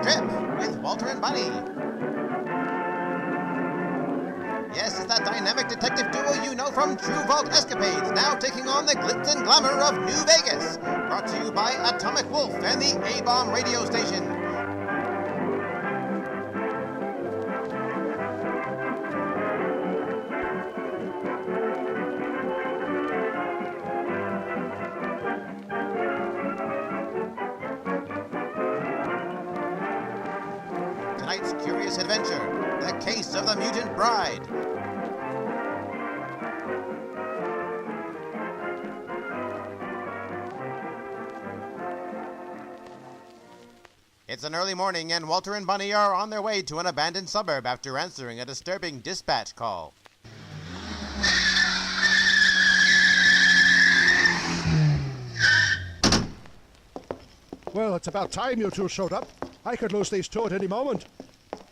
Trip with Walter and Bunny. Yes, it's that dynamic detective duo you know from True Vault Escapades, now taking on the glitz and glamour of New Vegas. Brought to you by Atomic Wolf and the A-Bomb radio station. Tonight's curious adventure, the case of the Mutant Bride. It's an early morning, and Walter and Bunny are on their way to an abandoned suburb after answering a disturbing dispatch call. Well, it's about time you two showed up. I could lose these two at any moment.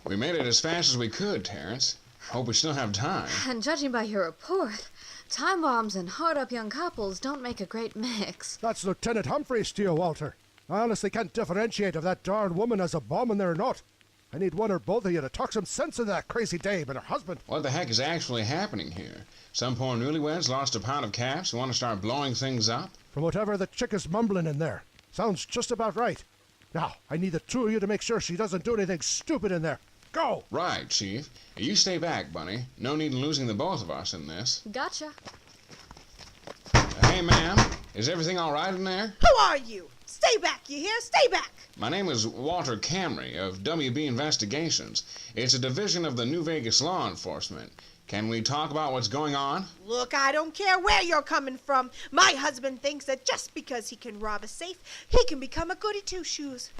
We made it as fast as we could, Terrence. Hope we still have time. And judging by your report, time bombs and hard-up young couples don't make a great mix. That's Lieutenant Humphreys to you, Walter. I honestly can't differentiate if that darn woman has a bomb in there or not. I need one or both of you to talk some sense into that crazy dame and her husband. What the heck is actually happening here? Some poor newlyweds lost a pound of caps and want to start blowing things up? From whatever the chick is mumbling in there. Sounds just about right. Now, I need the two of you to make sure she doesn't do anything stupid in there. Go! Right, Chief. You stay back, Bunny. No need in losing the both of us in this. Gotcha. Hey, ma'am. Is everything all right in there? Who are you? Stay back, you hear? Stay back! My name is Walter Camry of WB Investigations. It's a division of the New Vegas Law Enforcement. Can we talk about what's going on? Look, I don't care where you're coming from. My husband thinks that just because he can rob a safe, he can become a goody two-shoes.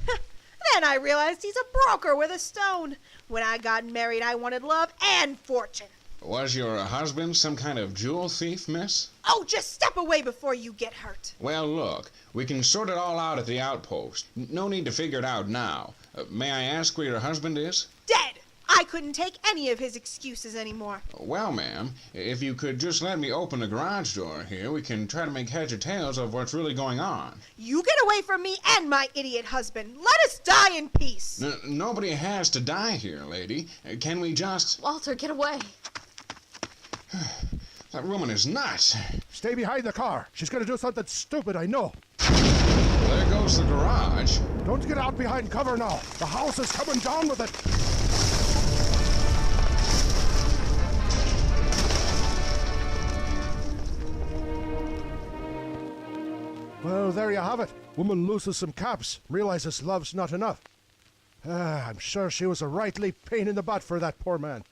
Then I realized he's a broker with a stone. When I got married, I wanted love and fortune. Was your husband some kind of jewel thief, miss? Oh, just step away before you get hurt. Well, look, we can sort it all out at the outpost. No need to figure it out now. May I ask where your husband is? Dead! I couldn't take any of his excuses anymore. Well, ma'am, if you could just let me open the garage door here, we can try to make heads or tails of what's really going on. You get away from me and my idiot husband. Let us die in peace. Nobody has to die here, lady. Can we just... Walter, get away. That woman is nuts. Stay behind the car. She's going to do something stupid, I know. There goes the garage. Don't get out behind cover now. The house is coming down with it. Well, there you have it. Woman loses some caps, realizes love's not enough. I'm sure she was a rightly pain in the butt for that poor man.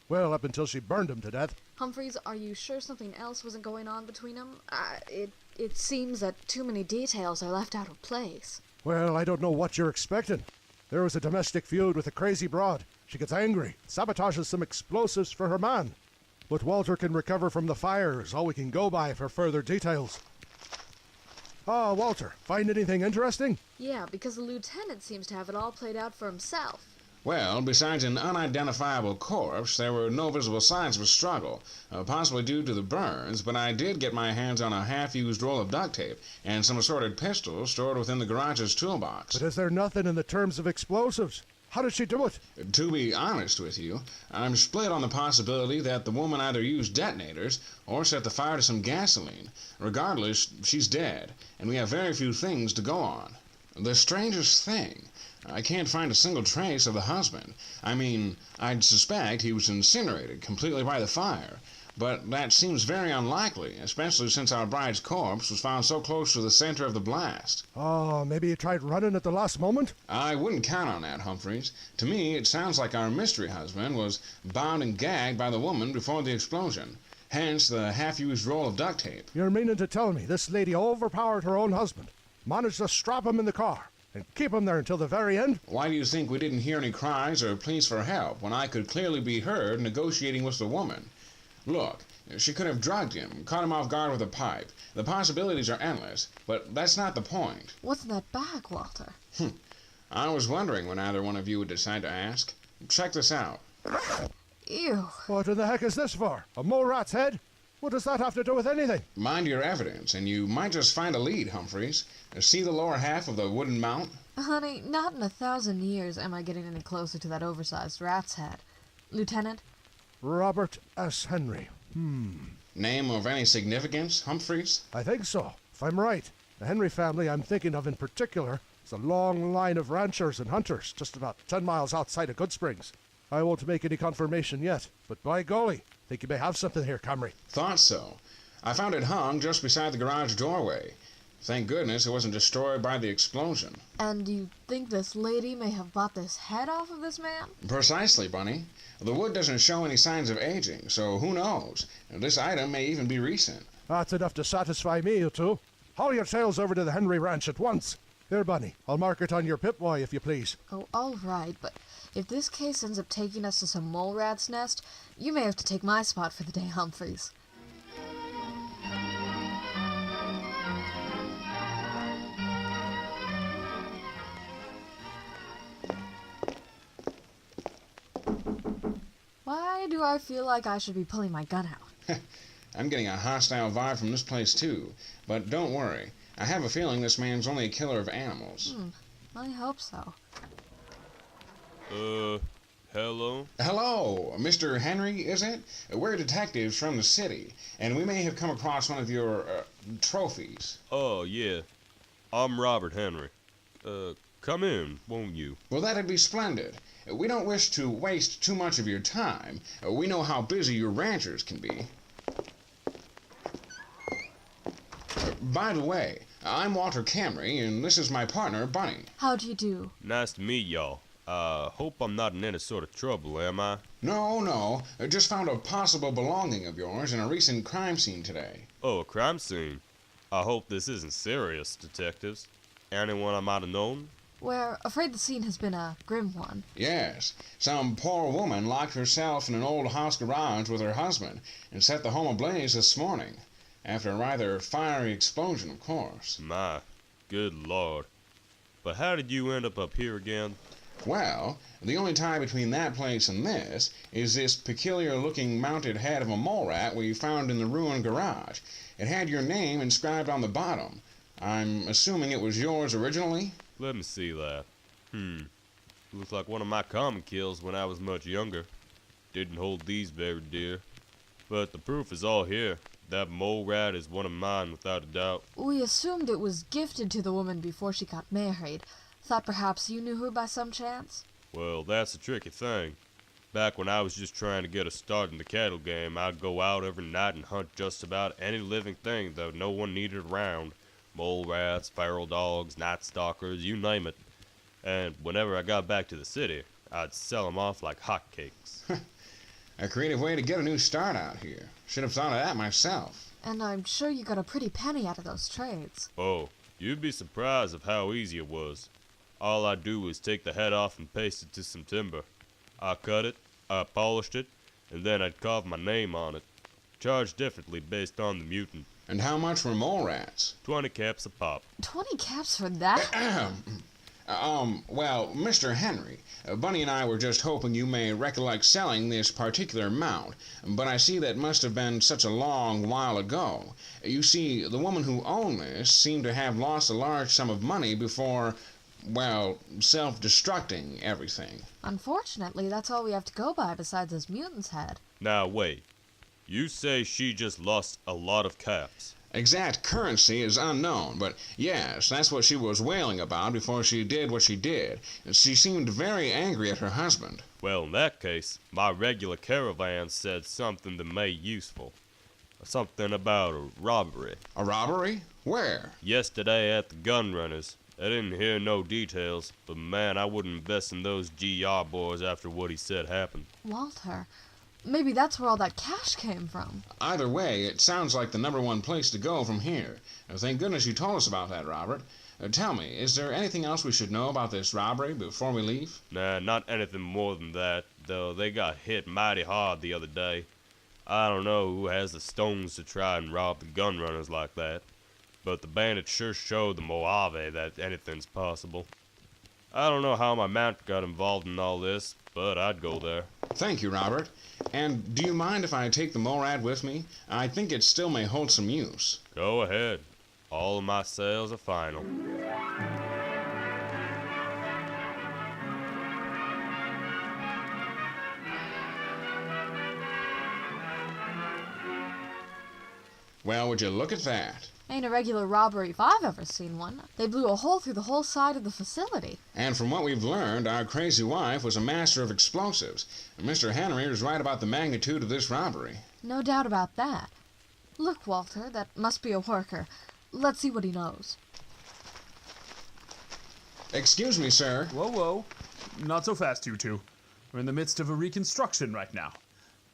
Well, up until she burned him to death. Humphreys, are you sure something else wasn't going on between them? It seems that too many details are left out of place. Well, I don't know what you're expecting. There was a domestic feud with a crazy broad. She gets angry, sabotages some explosives for her man. What Walter can recover from the fire is all we can go by for further details. Ah, Walter, find anything interesting? Yeah, because the lieutenant seems to have it all played out for himself. Well, besides an unidentifiable corpse, there were no visible signs of a struggle, possibly due to the burns, but I did get my hands on a half-used roll of duct tape and some assorted pistols stored within the garage's toolbox. But is there nothing in the terms of explosives? How did she do it? To be honest with you, I'm split on the possibility that the woman either used detonators or set the fire to some gasoline. Regardless, she's dead, and we have very few things to go on. The strangest thing, I can't find a single trace of the husband. I mean, I'd suspect he was incinerated completely by the fire, but that seems very unlikely, especially since our bride's corpse was found so close to the center of the blast. Oh, maybe you tried running at the last moment? I wouldn't count on that, Humphreys. To me, it sounds like our mystery husband was bound and gagged by the woman before the explosion. Hence the half-used roll of duct tape. You're meaning to tell me this lady overpowered her own husband, managed to strap him in the car, and keep him there until the very end? Why do you think we didn't hear any cries or pleas for help when I could clearly be heard negotiating with the woman? Look, she could have drugged him, caught him off guard with a pipe. The possibilities are endless, but that's not the point. What's in that bag, Walter? I was wondering when either one of you would decide to ask. Check this out. Ew. What in the heck is this for? A mole rat's head? What does that have to do with anything? Mind your evidence, and you might just find a lead, Humphreys. See the lower half of the wooden mount? Honey, not in 1,000 years am I getting any closer to that oversized rat's head. Lieutenant? Robert S. Henry. Name of any significance, Humphreys? I think so, if I'm right. The Henry family I'm thinking of in particular is a long line of ranchers and hunters just about 10 miles outside of Goodsprings. I won't make any confirmation yet, but by golly, think you may have something here, Camry. Thought so. I found it hung just beside the garage doorway. Thank goodness it wasn't destroyed by the explosion. And you think this lady may have bought this head off of this man? Precisely, Bunny. The wood doesn't show any signs of aging, so who knows? This item may even be recent. That's enough to satisfy me, you two. Haul your tails over to the Henry Ranch at once. Here, Bunny, I'll mark it on your Pip-Boy if you please. Oh, all right, but if this case ends up taking us to some mole rat's nest, you may have to take my spot for the day, Humphreys. Why do I feel like I should be pulling my gun out? I'm getting a hostile vibe from this place, too. But don't worry. I have a feeling this man's only a killer of animals. I hope so. Hello? Hello, Mr. Henry, is it? We're detectives from the city, and we may have come across one of your, trophies. Oh, yeah. I'm Robert Henry. Come in, won't you? Well, that'd be splendid. We don't wish to waste too much of your time. We know how busy your ranchers can be. By the way, I'm Walter Camry, and this is my partner, Bunny. How do you do? Nice to meet y'all. Hope I'm not in any sort of trouble, am I? No. I just found a possible belonging of yours in a recent crime scene today. Oh, a crime scene. I hope this isn't serious, detectives. Anyone I might have known? We're afraid the scene has been a grim one. Yes. Some poor woman locked herself in an old house garage with her husband and set the home ablaze this morning. After a rather fiery explosion, of course. My, good lord. But how did you end up here again? Well, the only tie between that place and this is this peculiar-looking mounted head of a mole rat we found in the ruined garage. It had your name inscribed on the bottom. I'm assuming it was yours originally? Let me see that. Looks like one of my common kills when I was much younger. Didn't hold these very dear. But the proof is all here. That mole rat is one of mine without a doubt. We assumed it was gifted to the woman before she got married. Thought perhaps you knew her by some chance? Well, that's a tricky thing. Back when I was just trying to get a start in the cattle game, I'd go out every night and hunt just about any living thing that no one needed around. Mole rats, feral dogs, night stalkers, you name it. And whenever I got back to the city, I'd sell them off like hotcakes. A creative way to get a new start out here. Should have thought of that myself. And I'm sure you got a pretty penny out of those trades. Oh, you'd be surprised of how easy it was. All I'd do was take the head off and paste it to some timber. I cut it, I polished it, and then I'd carve my name on it. Charged differently based on the mutant. And how much were mole rats? 20 caps a pop. 20 caps for that? Well, Mr. Henry, Bunny and I were just hoping you may recollect selling this particular mount, but I see that must have been such a long while ago. You see, the woman who owned this seemed to have lost a large sum of money before, well, self-destructing everything. Unfortunately, that's all we have to go by besides this mutant's head. Now wait. You say she just lost a lot of caps? Exact currency is unknown, but yes, that's what she was wailing about before she did what she did. She seemed very angry at her husband. Well, in that case, my regular caravan said something that may useful. Something about a robbery. A robbery? Where? Yesterday at the gun runners. I didn't hear no details, but man, I wouldn't invest in those GR boys after what he said happened. Walter, maybe that's where all that cash came from. Either way, it sounds like the #1 place to go from here. Thank goodness you told us about that, Robert. Tell me, is there anything else we should know about this robbery before we leave? Nah, not anything more than that, though they got hit mighty hard the other day. I don't know who has the stones to try and rob the gun runners like that, but the bandits sure showed the Mojave that anything's possible. I don't know how my mount got involved in all this, but I'd go there. Thank you, Robert. And do you mind if I take the Morad with me? I think it still may hold some use. Go ahead. All of my sales are final. Well, would you look at that? Ain't a regular robbery if I've ever seen one. They blew a hole through the whole side of the facility. And from what we've learned, our crazy wife was a master of explosives. And Mr. Henry was right about the magnitude of this robbery. No doubt about that. Look, Walter, that must be a worker. Let's see what he knows. Excuse me, sir. Whoa, whoa. Not so fast, you two. We're in the midst of a reconstruction right now.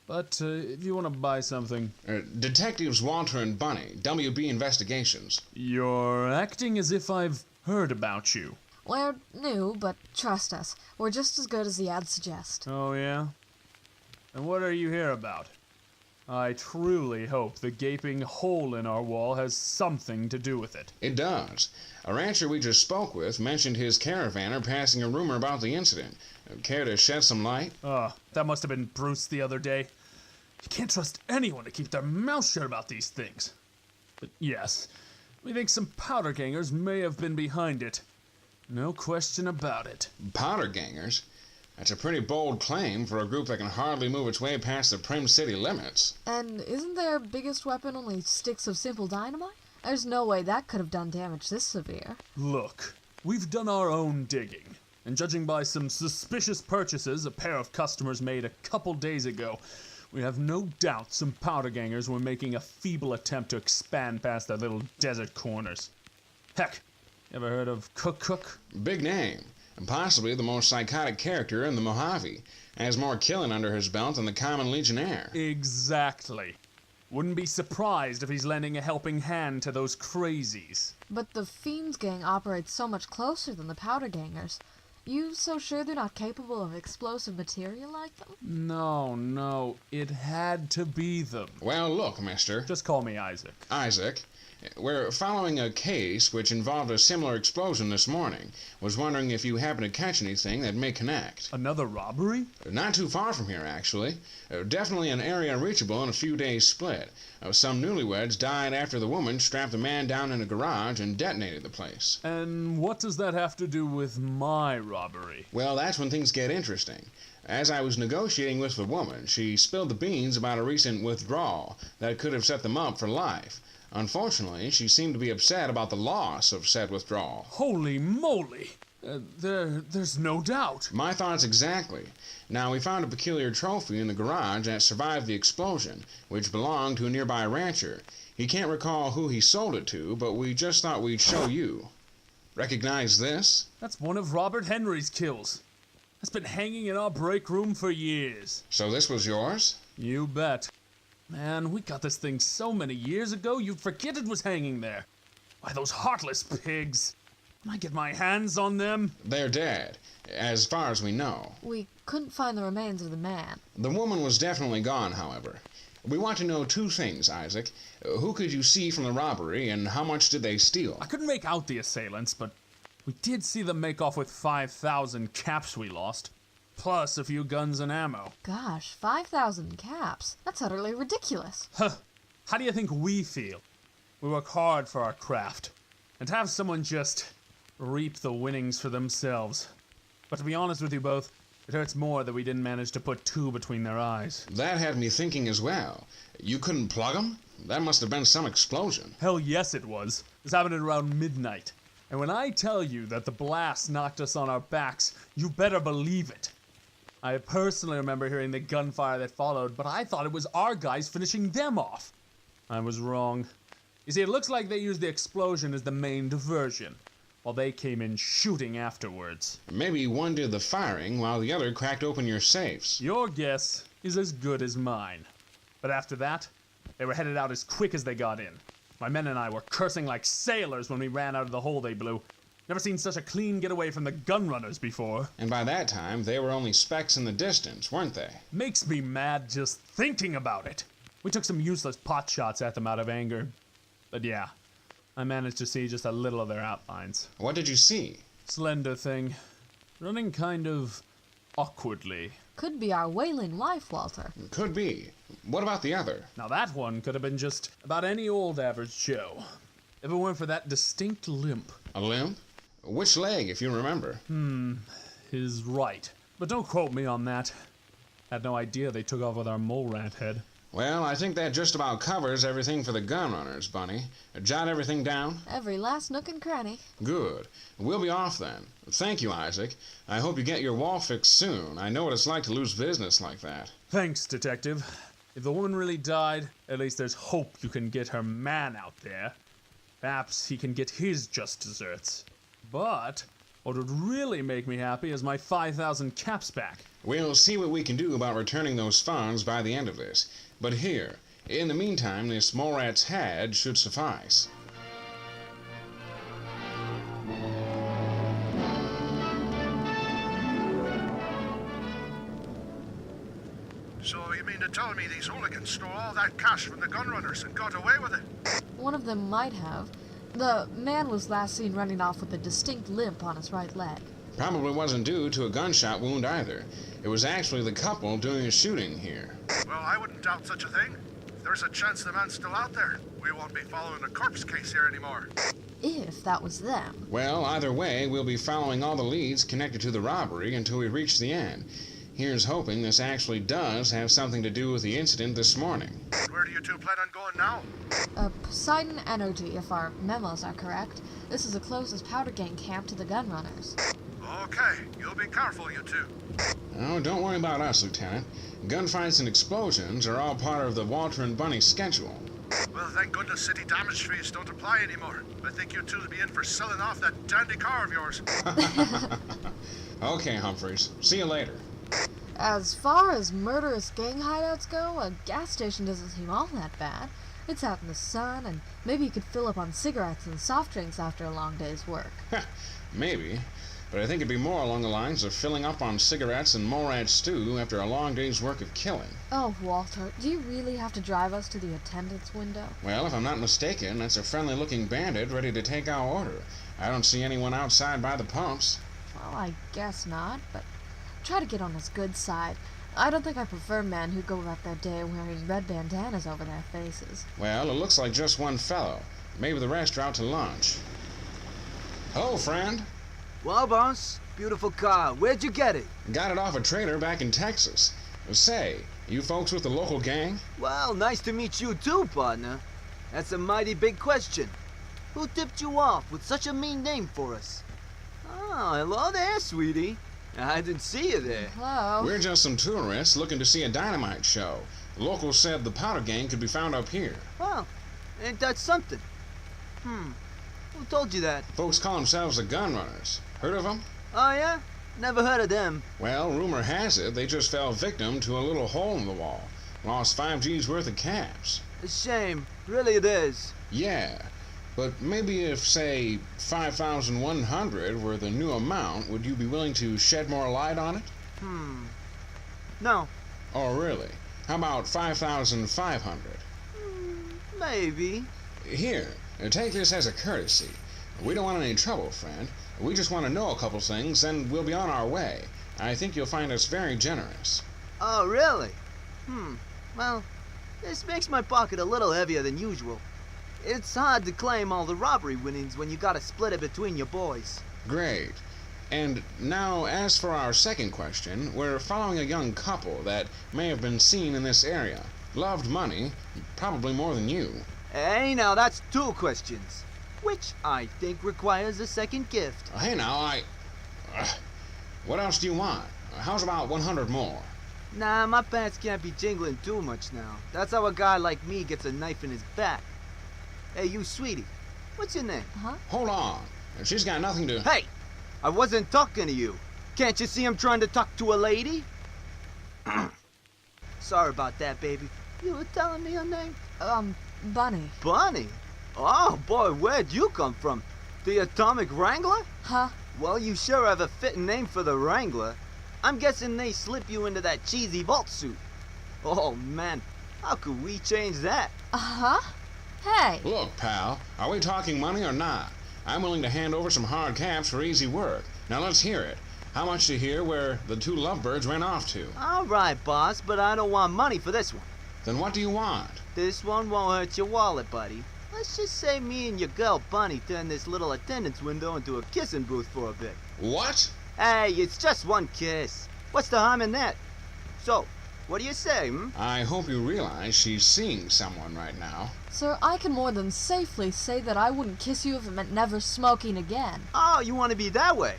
But if you want to buy something... Detectives Walter and Bunny, WB Investigations. You're acting as if I've heard about you. We're new, but trust us, we're just as good as the ads suggest. Oh, yeah? And what are you here about? I truly hope the gaping hole in our wall has something to do with it. It does. A rancher we just spoke with mentioned his caravaner passing a rumor about the incident. Care to shed some light? That must have been Bruce the other day. You can't trust anyone to keep their mouth shut about these things. But yes, we think some powder gangers may have been behind it. No question about it. Powder gangers? That's a pretty bold claim for a group that can hardly move its way past the Prim City limits. And isn't their biggest weapon only sticks of simple dynamite? There's no way that could have done damage this severe. Look, we've done our own digging. And judging by some suspicious purchases a pair of customers made a couple days ago, we have no doubt some powder gangers were making a feeble attempt to expand past their little desert corners. Heck, you ever heard of Cook? Big name, and possibly the most psychotic character in the Mojave. Has more killing under his belt than the common legionnaire. Exactly. Wouldn't be surprised if he's lending a helping hand to those crazies. But the Fiends gang operates so much closer than the powder gangers. You so sure they're not capable of explosive material like them? No, it had to be them. Well, look, mister. Just call me Isaac. Isaac, we're following a case which involved a similar explosion this morning. Was wondering if you happen to catch anything that may connect. Another robbery? Not too far from here, actually. Definitely an area reachable in a few days' split. Some newlyweds died after the woman strapped a man down in a garage and detonated the place. And what does that have to do with my robbery? Well, that's when things get interesting. As I was negotiating with the woman, she spilled the beans about a recent withdrawal that could have set them up for life. Unfortunately, she seemed to be upset about the loss of said withdrawal. Holy moly! There's no doubt. My thoughts exactly. Now, we found a peculiar trophy in the garage that survived the explosion, which belonged to a nearby rancher. He can't recall who he sold it to, but we just thought we'd show you. Recognize this? That's one of Robert Henry's kills. It's been hanging in our break room for years. So this was yours? You bet. Man, we got this thing so many years ago, you'd forget it was hanging there. Why, those heartless pigs. Can I get my hands on them? They're dead, as far as we know. We couldn't find the remains of the man. The woman was definitely gone, however. We want to know two things, Isaac. Who could you see from the robbery, and how much did they steal? I couldn't make out the assailants, but we did see them make off with 5,000 caps we lost. Plus a few guns and ammo. Gosh, 5,000 caps. That's utterly ridiculous. Huh. How do you think we feel? We work hard for our craft. And to have someone just reap the winnings for themselves. But to be honest with you both, it hurts more that we didn't manage to put two between their eyes. That had me thinking as well. You couldn't plug them? That must have been some explosion. Hell yes it was. This happened at around midnight. And when I tell you that the blast knocked us on our backs, you better believe it. I personally remember hearing the gunfire that followed, but I thought it was our guys finishing them off. I was wrong. You see, it looks like they used the explosion as the main diversion, while they came in shooting afterwards. Maybe one did the firing while the other cracked open your safes. Your guess is as good as mine. But after that, they were headed out as quick as they got in. My men and I were cursing like sailors when we ran out of the hole they blew. Never seen such a clean getaway from the gun runners before. And by that time, they were only specks in the distance, weren't they? Makes me mad just thinking about it. We took some useless pot shots at them out of anger. But yeah, I managed to see just a little of their outlines. What did you see? Slender thing. Running kind of awkwardly. Could be our wailing wife, Walter. Could be. What about the other? Now that one could have been just about any old average Joe. If it weren't for that distinct limp. A limp? Which leg, if you remember? His right. But don't quote me on that. Had no idea they took off with our mole rat head. Well, I think that just about covers everything for the gun runners, Bunny. Jot everything down? Every last nook and cranny. Good. We'll be off then. Thank you, Isaac. I hope you get your wall fixed soon. I know what it's like to lose business like that. Thanks, Detective. If the woman really died, at least there's hope you can get her man out there. Perhaps he can get his just desserts. But what would really make me happy is my 5,000 caps back. We'll see what we can do about returning those funds by the end of this. But here, in the meantime, this mole rat's head should suffice. So you mean to tell me these hooligans stole all that cash from the gun runners and got away with it? One of them might have. The man was last seen running off with a distinct limp on his right leg. Probably wasn't due to a gunshot wound either. It was actually the couple doing the shooting here. Well, I wouldn't doubt such a thing. If there's a chance the man's still out there, we won't be following a corpse case here anymore. If that was them. Well, either way, we'll be following all the leads connected to the robbery until we reach the end. Here's hoping this actually does have something to do with the incident this morning. Where do you two plan on going now? Poseidon Energy, if our memos are correct. This is the closest powder gang camp to the gun runners. Okay, you'll be careful, you two. Oh, don't worry about us, Lieutenant. Gunfights and explosions are all part of the Walter and Bunny schedule. Well, thank goodness city damage fees don't apply anymore. I think you two will be in for selling off that dandy car of yours. Okay, Humphreys. See you later. As far as murderous gang hideouts go, a gas station doesn't seem all that bad. It's out in the sun, and maybe you could fill up on cigarettes and soft drinks after a long day's work. Maybe. But I think it'd be more along the lines of filling up on cigarettes and Morad stew after a long day's work of killing. Oh, Walter, do you really have to drive us to the attendant's window? Well, if I'm not mistaken, that's a friendly-looking bandit ready to take our order. I don't see anyone outside by the pumps. Well, I guess not, but try to get on his good side. I don't think I prefer men who go about their day wearing red bandanas over their faces. Well, it looks like just one fellow. Maybe the rest are out to lunch. Hello, friend. Well, boss, beautiful car. Where'd you get it? Got it off a trader back in Texas. Say, you folks with the local gang? Well, nice to meet you too, partner. That's a mighty big question. Who tipped you off with such a mean name for us? Oh, hello there, sweetie. I didn't see you there. Hello? We're just some tourists looking to see a dynamite show. The locals said the powder gang could be found up here. Well, ain't that something? Who told you that? Folks call themselves the gun runners. Heard of them? Oh, yeah? Never heard of them. Well, rumor has it they just fell victim to a little hole in the wall. Lost 5 G's worth of caps. A shame. Really it is. Yeah, but maybe if, say, 5,100 were the new amount, would you be willing to shed more light on it? No. Oh, really? How about 5,500? Maybe. Here, take this as a courtesy. We don't want any trouble, friend. We just want to know a couple things, and we'll be on our way. I think you'll find us very generous. Oh, really? Well, this makes my pocket a little heavier than usual. It's hard to claim all the robbery winnings when you gotta split it between your boys. Great. And now, as for our second question, we're following a young couple that may have been seen in this area. Loved money, probably more than you. Hey, now that's 2 questions, which I think requires a second gift. Hey, now, what else do you want? How's about 100 more? Nah, my pants can't be jingling too much now. That's how a guy like me gets a knife in his back. Hey, you sweetie, what's your name? Hold on. She's got nothing to... Hey, I wasn't talking to you. Can't you see I'm trying to talk to a lady? Sorry about that, baby. You were telling me her name? Bunny. Bunny? Oh, boy, where'd you come from? The Atomic Wrangler? Huh? Well, you sure have a fitting name for the Wrangler. I'm guessing they slip you into that cheesy vault suit. Oh, man, how could we change that? Uh-huh. Hey. Look, pal, are we talking money or not? I'm willing to hand over some hard caps for easy work. Now let's hear it. How much to hear where the 2 lovebirds ran off to? All right, boss, but I don't want money for this one. Then what do you want? This one won't hurt your wallet, buddy. Let's just say me and your girl Bunny turn this little attendance window into a kissing booth for a bit. What? Hey, it's just one kiss. What's the harm in that? So, What do you say, hmm? I hope you realize she's seeing someone right now. Sir, I can more than safely say that I wouldn't kiss you if it meant never smoking again. Oh, you want to be that way?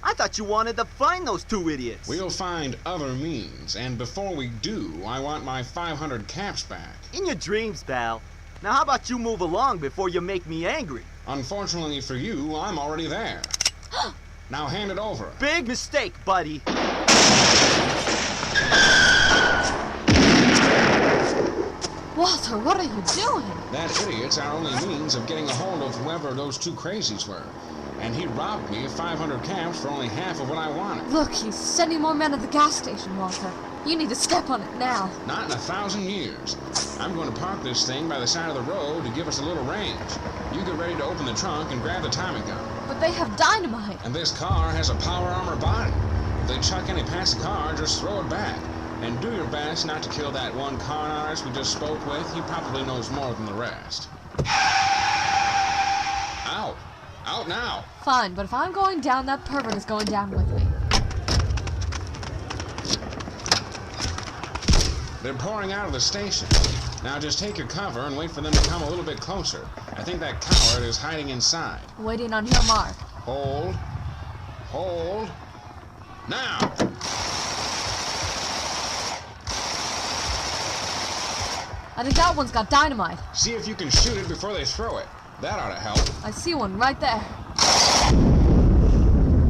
I thought you wanted to find those two idiots. We'll find other means, and before we do, I want my 500 caps back. In your dreams, pal. Now how about you move along before you make me angry? Unfortunately for you, I'm already there. Now hand it over. Big mistake, buddy. Walter, what are you doing? That idiot's our only means of getting a hold of whoever those two crazies were. And he robbed me of 500 caps for only half of what I wanted. Look, he's sending more men to the gas station, Walter. You need to step on it now. Not in 1,000 years. I'm going to park this thing by the side of the road to give us a little range. You get ready to open the trunk and grab the Tommy gun. But they have dynamite. And this car has a power armor body. If they chuck any past the car, just throw it back. And do your best not to kill that one con artist we just spoke with. He probably knows more than the rest. Out! Out now! Fine, but if I'm going down, that pervert is going down with me. They're pouring out of the station. Now just take your cover and wait for them to come a little bit closer. I think that coward is hiding inside. Waiting on your mark. Hold. Hold. Now! I think that one's got dynamite. See if you can shoot it before they throw it. That ought to help. I see one right there.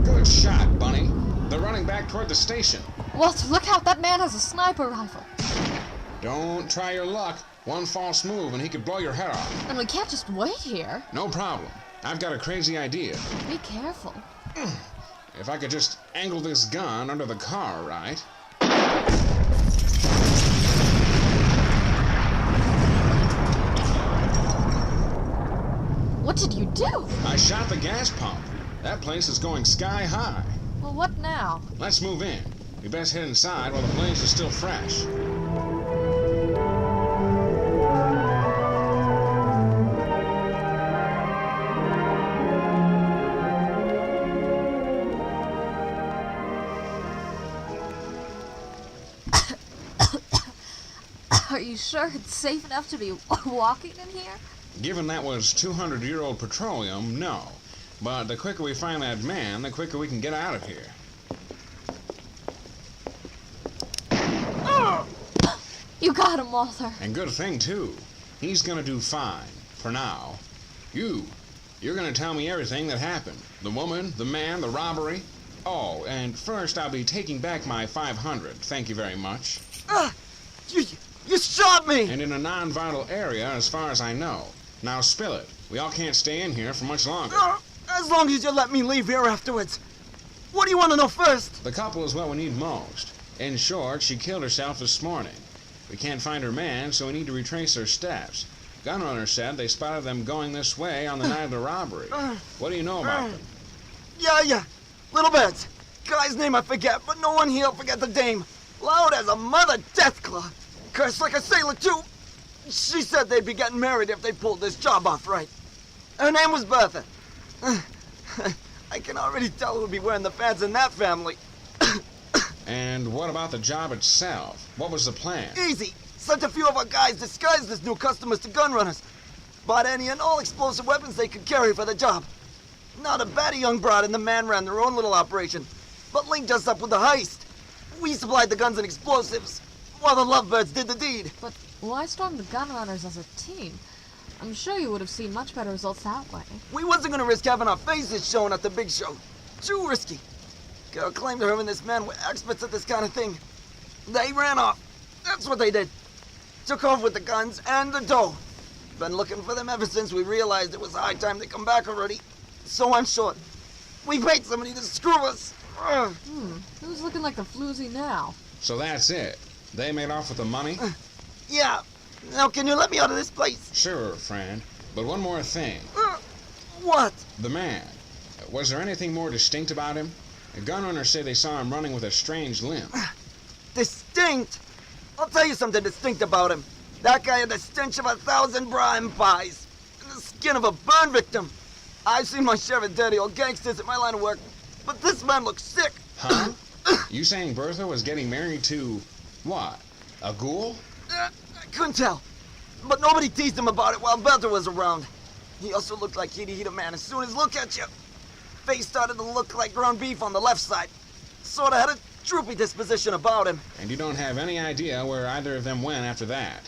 Good shot, Bunny. They're running back toward the station. Walter, look out, that man has a sniper rifle. Don't try your luck. One false move and he could blow your head off. And we can't just wait here. No problem. I've got a crazy idea. Be careful. If I could just angle this gun under the car, right? What did you do? I shot the gas pump. That place is going sky high. Well, what now? Let's move in. We best head inside while the blaze is still fresh. Are you sure it's safe enough to be walking in here? Given that was 200-year-old petroleum, no. But the quicker we find that man, the quicker we can get out of here. You got him, Walter. And good thing, too. He's gonna do fine, for now. You're gonna tell me everything that happened. The woman, the man, the robbery. Oh, and first I'll be taking back my 500. Thank you very much. You shot me! And in a non-vital area, as far as I know. Now spill it. We all can't stay in here for much longer. As long as you let me leave here afterwards. What do you want to know first? The couple is what we need most. In short, she killed herself this morning. We can't find her man, so we need to retrace her steps. Gunrunner said they spotted them going this way on the night of the robbery. What do you know about them? Yeah. Little bit. Guy's name I forget, but no one here'll forget the dame. Loud as a mother deathclaw. Cursed like a sailor, too. She said they'd be getting married if they pulled this job off right. Her name was Bertha. I can already tell who'd be wearing the pads in that family. And what about the job itself? What was the plan? Easy. Sent a few of our guys disguised as new customers to gun runners. Bought any and all explosive weapons they could carry for the job. Not a batty young broad and the man ran their own little operation, but linked us up with the heist. We supplied the guns and explosives, while the lovebirds did the deed. But why storm the gunrunners as a team? I'm sure you would have seen much better results that way. We wasn't gonna risk having our faces shown at the big show. Too risky. Girl claimed her and this man were experts at this kind of thing. They ran off. That's what they did. Took off with the guns and the dough. Been looking for them ever since we realized it was high time they come back already. So I'm short. We paid somebody to screw us. Who's looking like the floozy now? So that's it. They made off with the money? Yeah. Now can you let me out of this place? Sure, friend. But one more thing. What? The man. Was there anything more distinct about him? The gunrunners say they saw him running with a strange limp. Distinct? I'll tell you something distinct about him. That guy had the stench of 1,000 brine pies. And the skin of a burn victim. I've seen my share of dirty old gangsters in my line of work, but this man looks sick. Huh? You saying Bertha was getting married to what? A ghoul? I couldn't tell. But nobody teased him about it while Belter was around. He also looked like he'd eat a man as soon as look at you. Face started to look like ground beef on the left side. Sorta had a droopy disposition about him. And you don't have any idea where either of them went after that?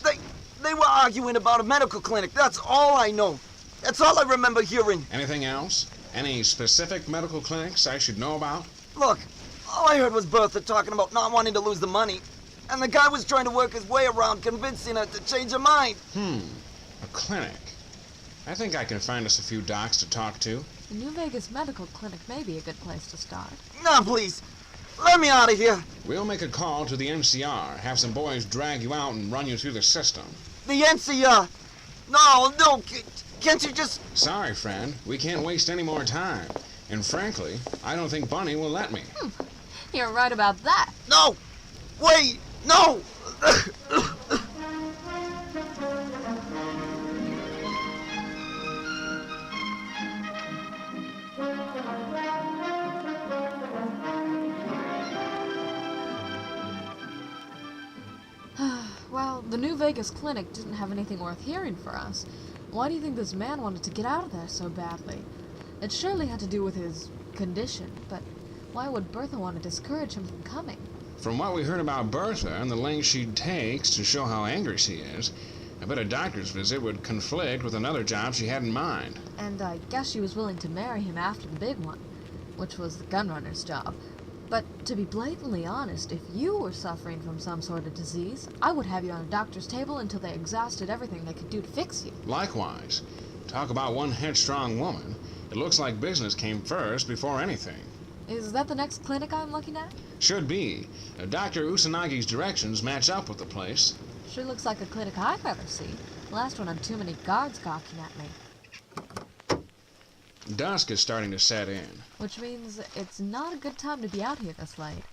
They were arguing about a medical clinic. That's all I know. That's all I remember hearing. Anything else? Any specific medical clinics I should know about? Look, all I heard was Bertha talking about not wanting to lose the money. And the guy was trying to work his way around convincing her to change her mind. A clinic. I think I can find us a few docs to talk to. The New Vegas Medical Clinic may be a good place to start. Nah, please. Let me out of here. We'll make a call to the NCR, have some boys drag you out and run you through the system. The NCR. No, can't you just... Sorry, friend. We can't waste any more time. And frankly, I don't think Bunny will let me. You're right about that. No! Wait! No! Well, the New Vegas Clinic didn't have anything worth hearing for us. Why do you think this man wanted to get out of there so badly? It surely had to do with his condition, but why would Bertha want to discourage him from coming? From what we heard about Bertha and the lengths she takes to show how angry she is, I bet a doctor's visit would conflict with another job she had in mind. And I guess she was willing to marry him after the big one, which was the gunrunner's job. But to be blatantly honest, if you were suffering from some sort of disease, I would have you on a doctor's table until they exhausted everything they could do to fix you. Likewise. Talk about one headstrong woman. It looks like business came first before anything. Is that the next clinic I'm looking at? Should be. Dr. Usanagi's directions match up with the place. Sure looks like a clinic I'd rather see. The last one had too many guards gawking at me. Dusk is starting to set in. Which means it's not a good time to be out here this late.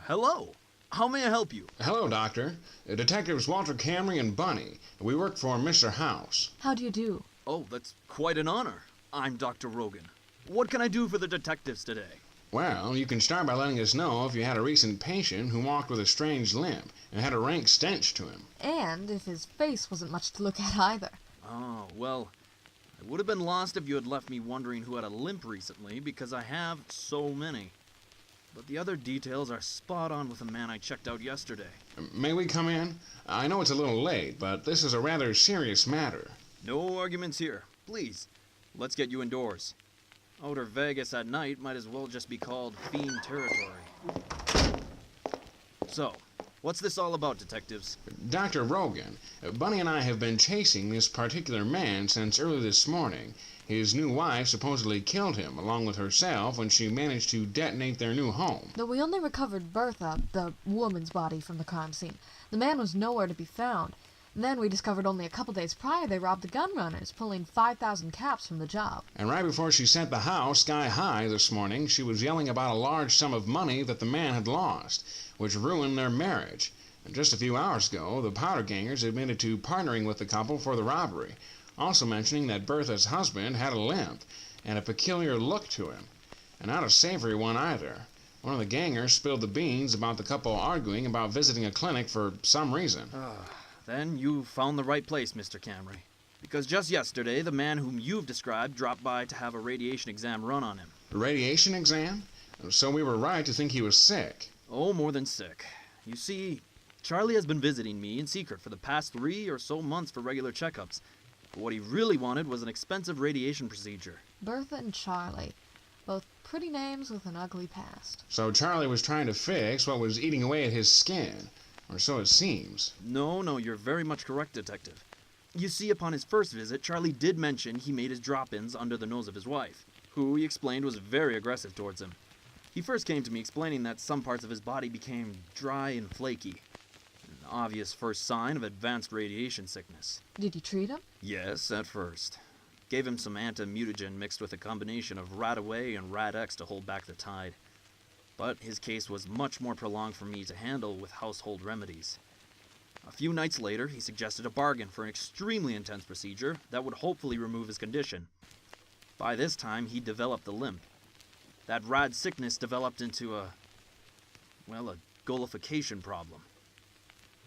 Hello. How may I help you? Hello, Doctor. Detectives Walter Camry and Bunny. We work for Mr. House. How do you do? Oh, that's quite an honor. I'm Dr. Rogan. What can I do for the detectives today? Well, you can start by letting us know if you had a recent patient who walked with a strange limp and had a rank stench to him. And if his face wasn't much to look at either. Oh, well, I would have been lost if you had left me wondering who had a limp recently, because I have so many. But the other details are spot on with the man I checked out yesterday. May we come in? I know it's a little late, but this is a rather serious matter. No arguments here. Please, let's get you indoors. Outer Vegas at night might as well just be called fiend territory. So, what's this all about, detectives? Dr. Rogan, Bunny and I have been chasing this particular man since early this morning. His new wife supposedly killed him, along with herself, when she managed to detonate their new home. Though we only recovered Bertha, the woman's body, from the crime scene. The man was nowhere to be found. Then we discovered only a couple days prior they robbed the gunrunners, pulling 5,000 caps from the job. And right before she sent the house sky high this morning, she was yelling about a large sum of money that the man had lost, which ruined their marriage. And just a few hours ago, the powder gangers admitted to partnering with the couple for the robbery, also mentioning that Bertha's husband had a limp and a peculiar look to him, and not a savory one either. One of the gangers spilled the beans about the couple arguing about visiting a clinic for some reason. Then you found the right place, Mr. Camry. Because just yesterday, the man whom you've described dropped by to have a radiation exam run on him. A radiation exam? So we were right to think he was sick. Oh, more than sick. You see, Charlie has been visiting me in secret for the past 3 or so months for regular checkups. But what he really wanted was an expensive radiation procedure. Bertha and Charlie. Both pretty names with an ugly past. So Charlie was trying to fix what was eating away at his skin. Or so it seems. No, you're very much correct, Detective. You see, upon his first visit, Charlie did mention he made his drop-ins under the nose of his wife, who he explained was very aggressive towards him. He first came to me explaining that some parts of his body became dry and flaky. An obvious first sign of advanced radiation sickness. Did you treat him? Yes, at first. Gave him some anti-mutagen mixed with a combination of Rat-Away and Rat-X to hold back the tide. But his case was much more prolonged for me to handle with household remedies. A few nights later, he suggested a bargain for an extremely intense procedure that would hopefully remove his condition. By this time, he developed the limp. That rad sickness developed into a gullification problem.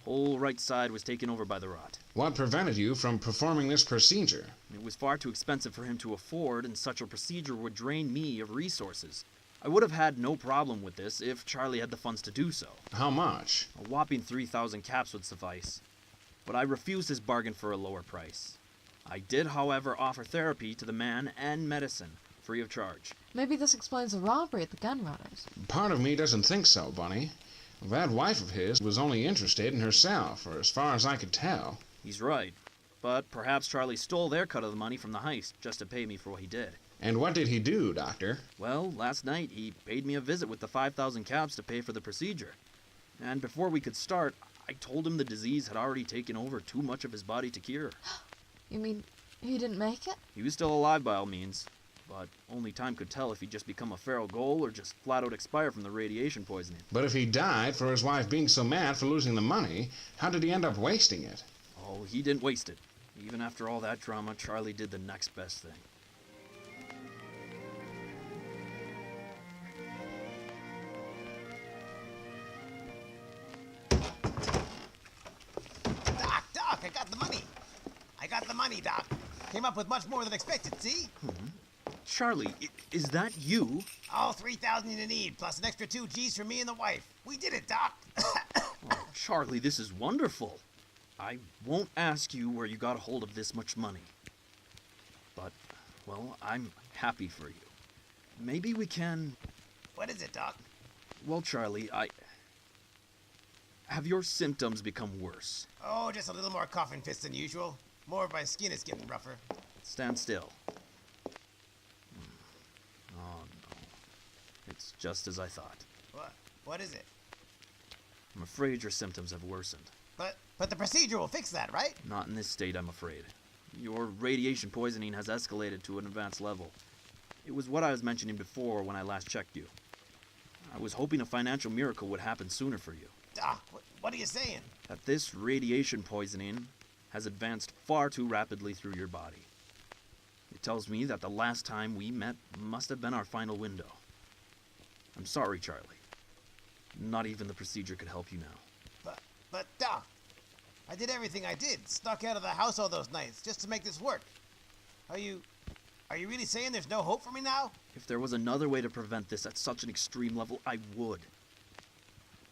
Whole right side was taken over by the rot. What prevented you from performing this procedure? It was far too expensive for him to afford, and such a procedure would drain me of resources. I would have had no problem with this if Charlie had the funds to do so. How much? A whopping 3,000 caps would suffice. But I refused his bargain for a lower price. I did, however, offer therapy to the man and medicine, free of charge. Maybe this explains the robbery at the Gunrunners. Part of me doesn't think so, Bunny. That wife of his was only interested in herself, or as far as I could tell. He's right. But perhaps Charlie stole their cut of the money from the heist just to pay me for what he did. And what did he do, Doctor? Well, last night he paid me a visit with the 5,000 caps to pay for the procedure. And before we could start, I told him the disease had already taken over too much of his body to cure. You mean he didn't make it? He was still alive by all means, but only time could tell if he'd just become a feral ghoul or just flat out expire from the radiation poisoning. But if he died for his wife being so mad for losing the money, how did he end up wasting it? Oh, he didn't waste it. Even after all that drama, Charlie did the next best thing. Doc, I got the money. Doc. Came up with much more than expected, see? Charlie, is that you? All 3,000 you need, plus an extra 2 G's for me and the wife. We did it, Doc. Oh, Charlie, this is wonderful. I won't ask you where you got a hold of this much money. But, well, I'm happy for you. Maybe we can... What is it, Doc? Well, Charlie, have your symptoms become worse? Oh, just a little more coughing fits than usual. More of my skin is getting rougher. Stand still. Oh, no. It's just as I thought. What is it? I'm afraid your symptoms have worsened. But the procedure will fix that, right? Not in this state, I'm afraid. Your radiation poisoning has escalated to an advanced level. It was what I was mentioning before when I last checked you. I was hoping a financial miracle would happen sooner for you. Doc, what are you saying? That this radiation poisoning has advanced far too rapidly through your body. It tells me that the last time we met must have been our final window. I'm sorry, Charlie. Not even the procedure could help you now. But Doc, I did everything I did. Snuck out of the house all those nights just to make this work. Are you really saying there's no hope for me now? If there was another way to prevent this at such an extreme level, I would.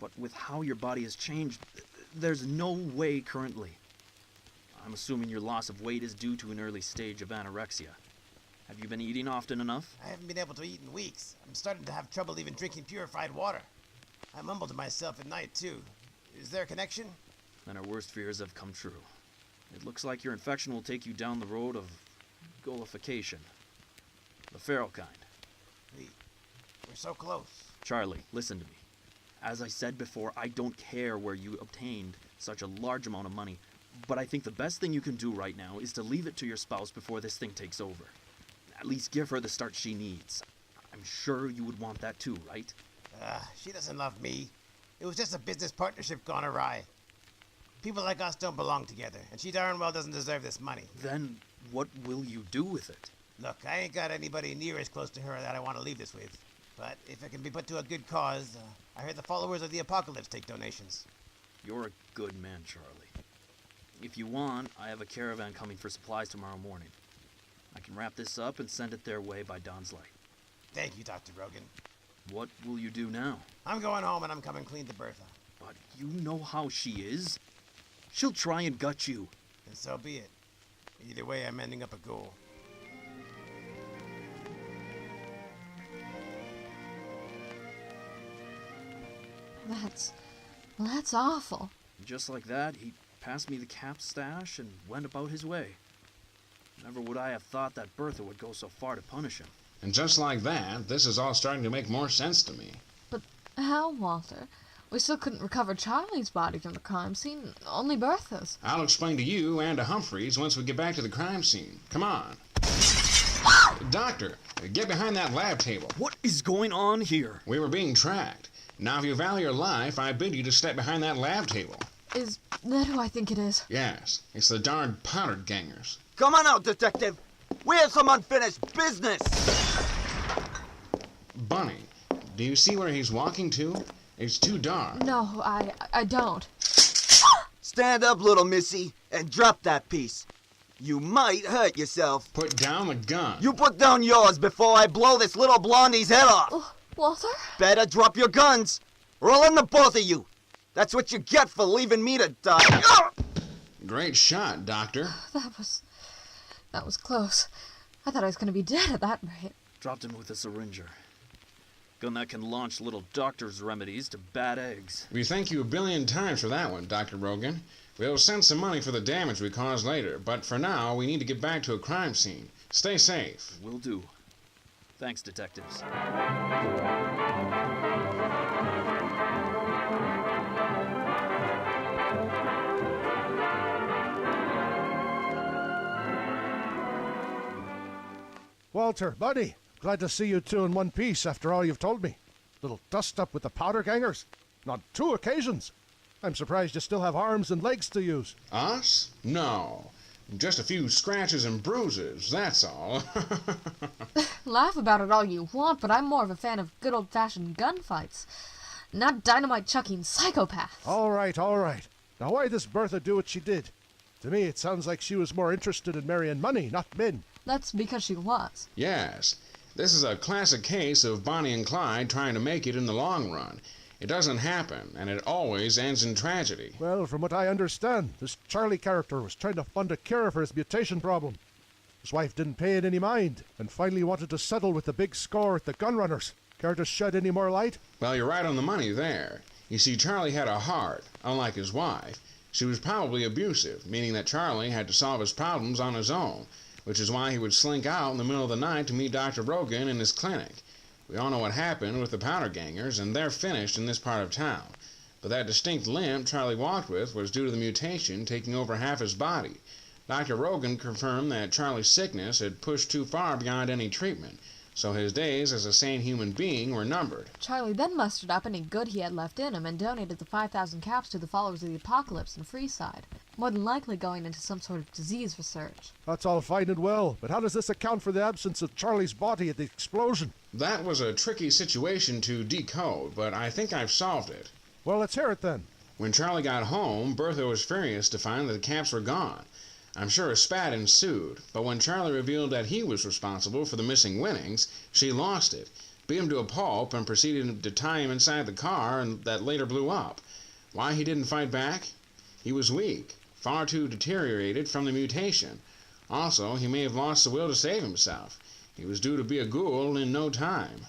But with how your body has changed, there's no way currently. I'm assuming your loss of weight is due to an early stage of anorexia. Have you been eating often enough? I haven't been able to eat in weeks. I'm starting to have trouble even drinking purified water. I mumble to myself at night, too. Is there a connection? Then our worst fears have come true. It looks like your infection will take you down the road of gullification. The feral kind. We're so close. Charlie, listen to me. As I said before, I don't care where you obtained such a large amount of money, but I think the best thing you can do right now is to leave it to your spouse before this thing takes over. At least give her the start she needs. I'm sure you would want that too, right? She doesn't love me. It was just a business partnership gone awry. People like us don't belong together, and she darn well doesn't deserve this money. Then what will you do with it? Look, I ain't got anybody near as close to her that I want to leave this with. But if it can be put to a good cause, I heard the followers of the apocalypse take donations. You're a good man, Charlie. If you want, I have a caravan coming for supplies tomorrow morning. I can wrap this up and send it their way by dawn's light. Thank you, Dr. Rogan. What will you do now? I'm going home and I'm coming clean to Bertha. But you know how she is. She'll try and gut you. And so be it. Either way, I'm ending up a ghoul. That's awful. Just like that, he passed me the cap stash and went about his way. Never would I have thought that Bertha would go so far to punish him. And just like that, this is all starting to make more sense to me. But how, Walter? We still couldn't recover Charlie's body from the crime scene, only Bertha's. I'll explain to you and to Humphreys once we get back to the crime scene. Come on. Doctor, get behind that lab table. What is going on here? We were being tracked. Now, if you value your life, I bid you to step behind that lab table. Is that who I think it is? Yes, it's the darned powder gangers. Come on out, detective. We have some unfinished business. Bunny, do you see where he's walking to? It's too dark. No, I don't. Stand up, little missy, and drop that piece. You might hurt yourself. Put down the gun. You put down yours before I blow this little blondie's head off. Walter? Better drop your guns, or I'll end the both of you. That's what you get for leaving me to die. Great shot, Doctor. That was close. I thought I was going to be dead at that rate. Dropped him with a syringer. Gun that can launch little doctor's remedies to bad eggs. We thank you a billion times for that one, Dr. Rogan. We'll send some money for the damage we caused later, but for now, we need to get back to a crime scene. Stay safe. Will do. Thanks, detectives. Walter, buddy, glad to see you two in one piece after all you've told me. Little dust-up with the powder gangers. On 2 occasions. I'm surprised you still have arms and legs to use. Us? No. Just a few scratches and bruises, that's all. Laugh about it all you want, but I'm more of a fan of good old-fashioned gunfights. Not dynamite-chucking psychopaths. All right. Now why does Bertha do what she did? To me, it sounds like she was more interested in marrying money, not men. That's because she was. Yes. This is a classic case of Bonnie and Clyde trying to make it in the long run. It doesn't happen, and it always ends in tragedy. Well, from what I understand, this Charlie character was trying to fund a cure for his mutation problem. His wife didn't pay it any mind, and finally wanted to settle with the big score at the Gunrunners. Care to shed any more light? Well, you're right on the money there. You see, Charlie had a heart, unlike his wife. She was probably abusive, meaning that Charlie had to solve his problems on his own, which is why he would slink out in the middle of the night to meet Dr. Rogan in his clinic. We all know what happened with the powder gangers, and they're finished in this part of town. But that distinct limp Charlie walked with was due to the mutation taking over half his body. Dr. Rogan confirmed that Charlie's sickness had pushed too far beyond any treatment, so his days as a sane human being were numbered. Charlie then mustered up any good he had left in him and donated the 5,000 caps to the followers of the apocalypse in Freeside, more than likely going into some sort of disease research. That's all fine and well, but how does this account for the absence of Charlie's body at the explosion? That was a tricky situation to decode, but I think I've solved it. Well, let's hear it then. When Charlie got home, Bertha was furious to find that the caps were gone. I'm sure a spat ensued, but when Charlie revealed that he was responsible for the missing winnings, she lost it, beat him to a pulp, and proceeded to tie him inside the car and that later blew up. Why he didn't fight back? He was weak, far too deteriorated from the mutation. Also, he may have lost the will to save himself. He was due to be a ghoul in no time.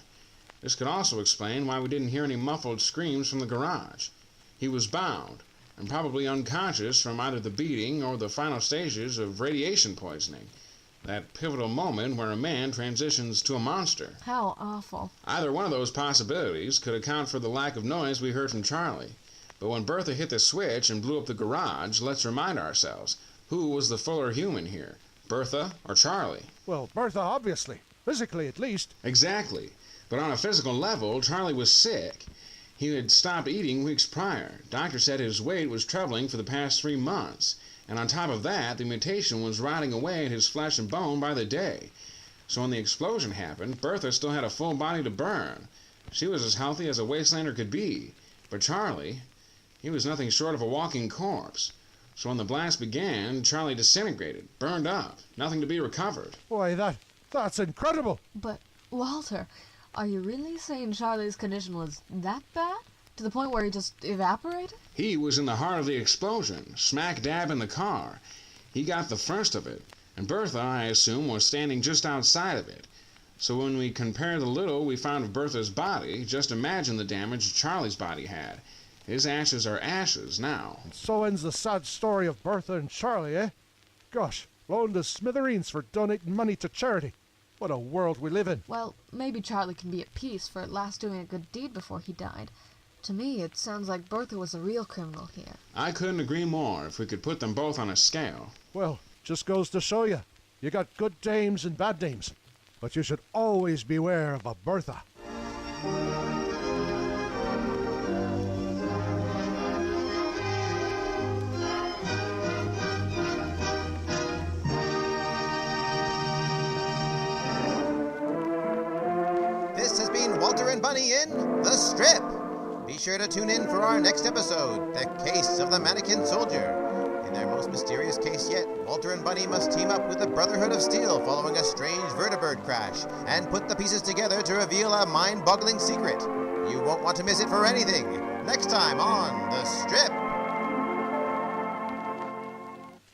This could also explain why we didn't hear any muffled screams from the garage. He was bound, and probably unconscious from either the beating or the final stages of radiation poisoning. That pivotal moment where a man transitions to a monster. How awful. Either one of those possibilities could account for the lack of noise we heard from Charlie. But when Bertha hit the switch and blew up the garage, let's remind ourselves, who was the fuller human here? Bertha or Charlie? Well, Bertha, obviously. Physically, at least. Exactly. But on a physical level, Charlie was sick. He had stopped eating weeks prior. Doctor said his weight was troubling for the past 3 months. And on top of that, the mutation was rotting away at his flesh and bone by the day. So when the explosion happened, Bertha still had a full body to burn. She was as healthy as a wastelander could be. But Charlie, he was nothing short of a walking corpse. So when the blast began, Charlie disintegrated, burned up, nothing to be recovered. Why, that's incredible. But, Walter, are you really saying Charlie's condition was that bad? To the point where he just evaporated? He was in the heart of the explosion, smack dab in the car. He got the first of it, and Bertha, I assume, was standing just outside of it. So when we compare the little we found of Bertha's body, just imagine the damage Charlie's body had. His ashes are ashes now. And so ends the sad story of Bertha and Charlie, eh? Gosh, blown to smithereens for donating money to charity. What a world we live in. Well, maybe Charlie can be at peace for at last doing a good deed before he died. To me, it sounds like Bertha was the real criminal here. I couldn't agree more if we could put them both on a scale. Well, just goes to show you. You got good dames and bad dames. But you should always beware of a Bertha. This has been Walter and Bunny in The Strip. Be sure to tune in for our next episode, The Case of the Mannequin Soldier. In their most mysterious case yet, Walter and Bunny must team up with the Brotherhood of Steel following a strange vertibird crash and put the pieces together to reveal a mind-boggling secret. You won't want to miss it for anything. Next time on The Strip.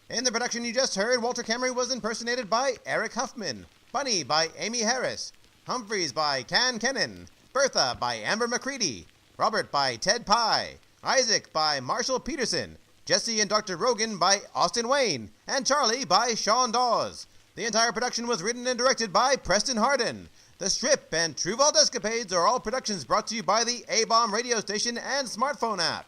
In the production you just heard, Walter Camry was impersonated by Eric Huffman, Bunny by Amy Harris, Humphreys by Can Kennan, Bertha by Amber McCready, Robert by Ted Pye, Isaac by Marshall Peterson, Jesse and Dr. Rogan by Austin Wayne, and Charlie by Sean Dawes. The entire production was written and directed by Preston Hardin. The Strip and True Vault Escapades are all productions brought to you by the A-Bomb radio station and smartphone app.